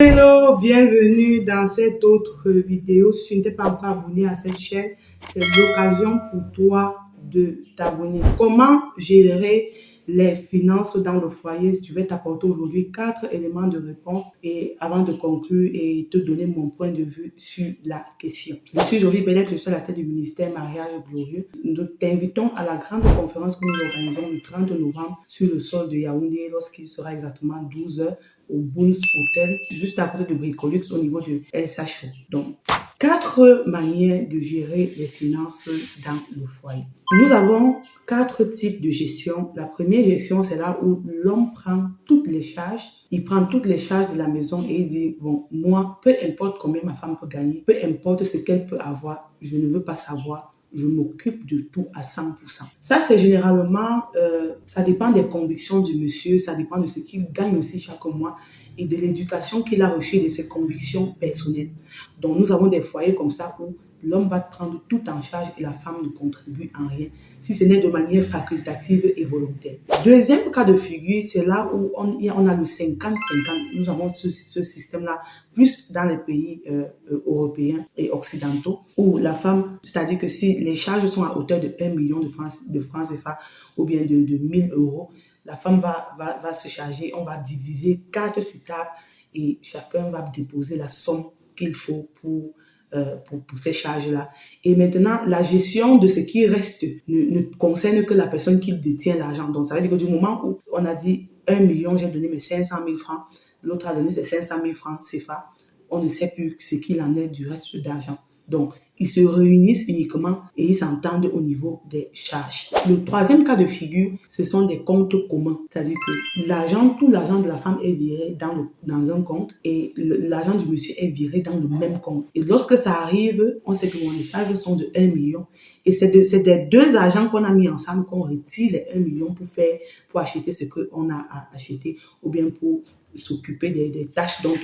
Hello, bienvenue dans cette autre vidéo. Si tu n'es pas encore abonné à cette chaîne, c'est l'occasion pour toi de t'abonner. Comment gérer les finances dans le foyer? Je vais t'apporter aujourd'hui 4 éléments de réponse et avant de conclure et te donner mon point de vue sur la question. Je suis Jolie Bellec, je suis à la tête du ministère Mariage Glorieux. Nous t'invitons à la grande conférence que nous organisons le 30 novembre sur le sol de Yaoundé lorsqu'il sera exactement 12 h au Boons Hotel, juste à côté de Bricolux au niveau de SHO. Donc, 4 manières de gérer les finances dans le foyer. Nous avons 4 types de gestion. La première gestion, c'est là où l'homme prend toutes les charges. Il prend toutes les charges de la maison et il dit, bon, moi, peu importe combien ma femme peut gagner, peu importe ce qu'elle peut avoir, je ne veux pas savoir. Je m'occupe de tout à 100%. Ça, c'est généralement, ça dépend des convictions du monsieur, ça dépend de ce qu'il gagne aussi chaque mois et de l'éducation qu'il a reçue de ses convictions personnelles. Donc, nous avons des foyers comme ça où l'homme va prendre tout en charge et la femme ne contribue en rien, si ce n'est de manière facultative et volontaire. Deuxième cas de figure, c'est là où on a le 50-50. Nous avons ce système-là, plus dans les pays européens et occidentaux, où la femme, c'est-à-dire que si les charges sont à hauteur de 1 million de francs CFA ou bien de 1000 euros, la femme va se charger, on va diviser 4 sur table et chacun va déposer la somme qu'il faut pour ces charges-là. Et maintenant, la gestion de ce qui reste ne concerne que la personne qui détient l'argent. Donc, ça veut dire que du moment où on a dit 1 million, j'ai donné mes 500 000 francs, l'autre a donné ses 500 000 francs CFA, on ne sait plus ce qu'il en est du reste d'argent. Donc, ils se réunissent uniquement et ils s'entendent au niveau des charges. Le troisième cas de figure, ce sont des comptes communs. C'est-à-dire que tout l'argent de la femme est viré dans un compte et l'argent du monsieur est viré dans le même compte. Et lorsque ça arrive, on sait que les charges sont de 1 million. Et c'est des deux argents qu'on a mis ensemble qu'on retire les 1 million pour acheter ce qu'on a acheté ou bien pour s'occuper des tâches dont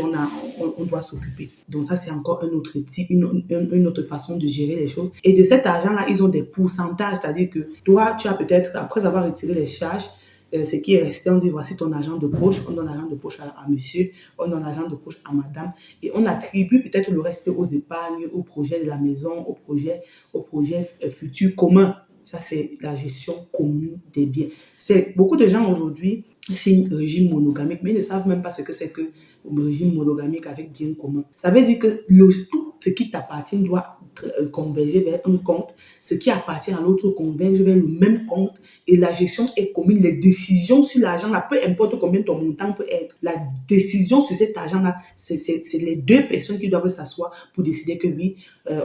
on doit s'occuper. Donc ça, c'est encore un autre type, une autre façon de gérer les choses. Et de cet argent-là, ils ont des pourcentages, c'est-à-dire que toi, tu as peut-être, après avoir retiré les charges, ce qui est resté, on dit voici ton argent de poche, on donne l'argent de poche à monsieur, on donne l'argent de poche à madame, et on attribue peut-être le reste aux épargnes, aux projets de la maison, aux projets futurs communs. Ça, c'est la gestion commune des biens. Beaucoup de gens aujourd'hui signent un régime monogamique, mais ils ne savent même pas ce que c'est que le régime monogamique avec bien commun. Ça veut dire que tout ce qui t'appartient doit converger vers un compte, ce qui appartient à l'autre converge vers le même compte et la gestion est commune. Les décisions sur l'argent, là, peu importe combien ton montant peut être, la décision sur cet argent-là, c'est les deux personnes qui doivent s'asseoir pour décider que oui,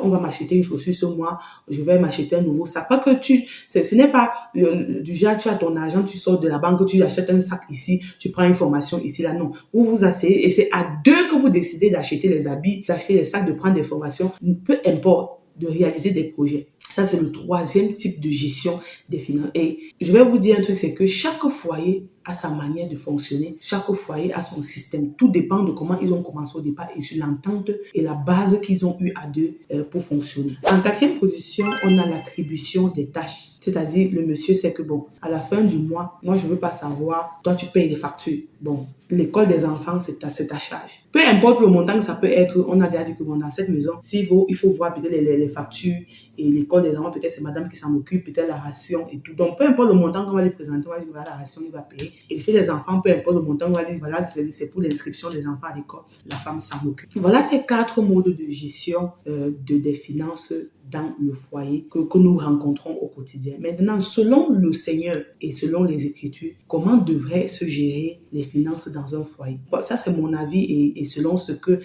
on va m'acheter une chaussure ce mois, je vais m'acheter un nouveau sac. Pas que ce n'est pas du genre, tu as ton argent, tu sors de la banque, tu achètes un sac ici, tu prends une formation ici, là, non. Vous vous asseyez et c'est à deux que vous décidez d'acheter les habits, d'acheter les sacs, de prendre des formations, peu importe, de réaliser des projets. Ça, c'est le troisième type de gestion des finances. Et je vais vous dire un truc, c'est que chaque foyer a sa manière de fonctionner. Chaque foyer a son système. Tout dépend de comment ils ont commencé au départ et sur l'entente et la base qu'ils ont eu à deux pour fonctionner. En quatrième position, on a l'attribution des tâches. C'est-à-dire, le monsieur sait que, bon, à la fin du mois, moi, je ne veux pas savoir, toi, tu payes les factures. Bon, l'école des enfants, c'est ta charge. Peu importe le montant que ça peut être, on a déjà dit que bon, dans cette maison, il faut voir peut-être les factures et l'école des enfants, peut-être c'est madame qui s'en occupe, peut-être la ration et tout. Donc, peu importe le montant qu'on va lui présenter, on va dire, voilà, la ration, il va payer. Et chez les enfants, peu importe le montant, on va dire, voilà, c'est pour l'inscription des enfants à l'école, la femme s'en occupe. Voilà ces 4 modes de gestion des finances dans le foyer que nous rencontrons au quotidien. Maintenant, selon le Seigneur et selon les Écritures, comment devraient se gérer les finances dans un foyer? Bon, ça, c'est mon avis et selon ce que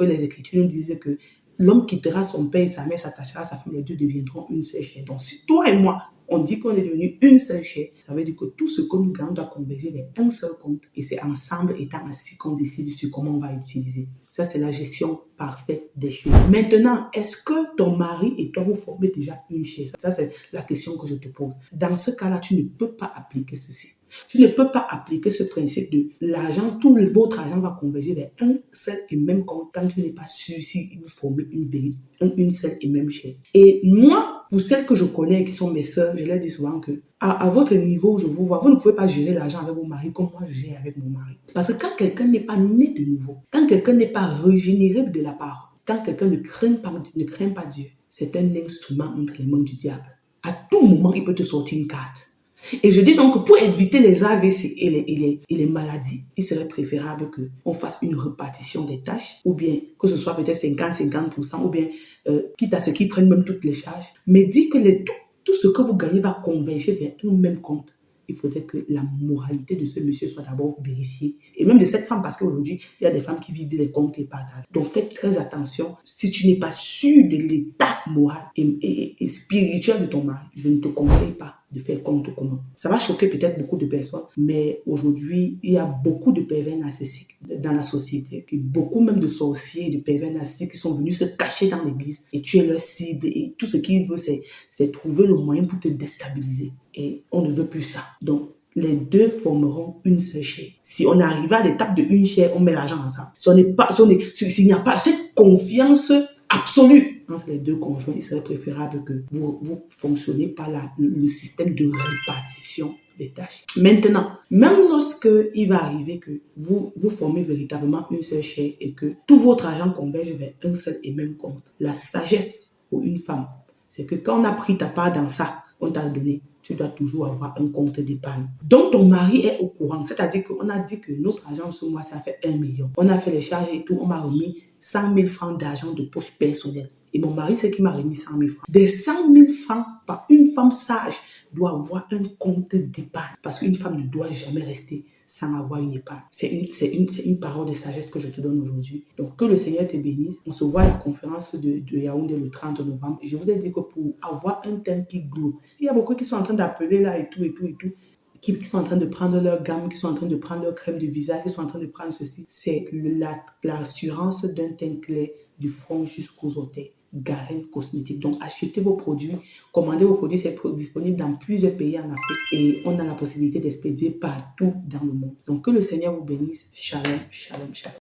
les Écritures nous disent que l'homme quittera son père et sa mère, s'attachera à sa femme, les deux deviendront une seule chair. Donc, si toi et moi, on dit qu'on est devenu une seule chair, ça veut dire que tout ce que nous gagnons doit converger vers un seul compte. Et c'est ensemble, étant assis, qu'on décide sur comment on va utiliser. Ça, c'est la gestion parfaite des choses. Maintenant, est-ce que ton mari et toi, vous formez déjà une chair? Ça, c'est la question que je te pose. Dans ce cas-là, tu ne peux pas appliquer ceci. Tu ne peux pas appliquer ce principe de l'argent, tout votre argent va converger vers un seul et même compte tant que tu n'es pas sûr si vous formez une seule et même chair. Et moi, pour celles que je connais qui sont mes sœurs, sœurs, je leur dis souvent que à votre niveau où je vous vois, vous ne pouvez pas gérer l'argent avec mon mari comme moi je gère avec mon mari. Parce que quand quelqu'un n'est pas né de nouveau, quand quelqu'un n'est pas régénéré de la part, quand quelqu'un ne craint pas Dieu, c'est un instrument entre les mains du diable. À tout moment, il peut te sortir une carte. Et je dis donc que pour éviter les AVC et les maladies, il serait préférable qu'on fasse une répartition des tâches, ou bien que ce soit peut-être 50-50%, ou bien quitte à ce qu'ils prennent même toutes les charges. Mais dit que tout ce que vous gagnez va converger vers un même compte. Il faudrait que la moralité de ce monsieur soit d'abord vérifiée. Et même de cette femme, parce qu'aujourd'hui, il y a des femmes qui vident les comptes et partagent. Donc faites très attention. Si tu n'es pas sûr de l'état moral et spirituel de ton mari, je ne te conseille pas de faire compte commun. Ça va choquer peut-être beaucoup de personnes, mais aujourd'hui, il y a beaucoup de pervers narcissiques dans la société, et beaucoup même de sorciers et de pervers narcissiques qui sont venus se cacher dans l'église et tuer leur cible, et tout ce qu'ils veulent, c'est trouver le moyen pour te déstabiliser. Et on ne veut plus ça. Donc, les deux formeront une seule chair. Si on arrive à l'étape de une chair, on met l'argent ensemble. S'il n'y a pas cette confiance absolue entre les deux conjoints, il serait préférable que vous fonctionnez par le système de répartition des tâches. Maintenant, même lorsque il va arriver que vous formez véritablement une seule chair et que tout votre argent converge vers un seul et même compte, la sagesse pour une femme, c'est que quand on a pris ta part dans ça, on t'a donné, tu dois toujours avoir un compte d'épargne. Donc, ton mari est au courant. C'est-à-dire qu'on a dit que notre argent ce mois, ça fait 1 million. On a fait les charges et tout. On m'a remis 100 000 francs d'argent de poche personnelle. Et mon mari, c'est qui m'a remis 100 000 francs. Des 100 000 francs par une femme sage doit avoir un compte d'épargne. Parce qu'une femme ne doit jamais rester sans avoir une épargne. C'est une parole de sagesse que je te donne aujourd'hui. Donc, que le Seigneur te bénisse. On se voit à la conférence de Yaoundé le 30 novembre. Et je vous ai dit que pour avoir un teint qui glow, il y a beaucoup qui sont en train d'appeler là et tout, qui sont en train de prendre leur gamme, qui sont en train de prendre leur crème de visage, qui sont en train de prendre ceci. C'est l'assurance d'un teint clair du front jusqu'aux orteils. Garenne Cosmétique. Donc, achetez vos produits, commandez vos produits, c'est disponible dans plusieurs pays en Afrique et on a la possibilité d'expédier partout dans le monde. Donc, que le Seigneur vous bénisse. Shalom, shalom, shalom.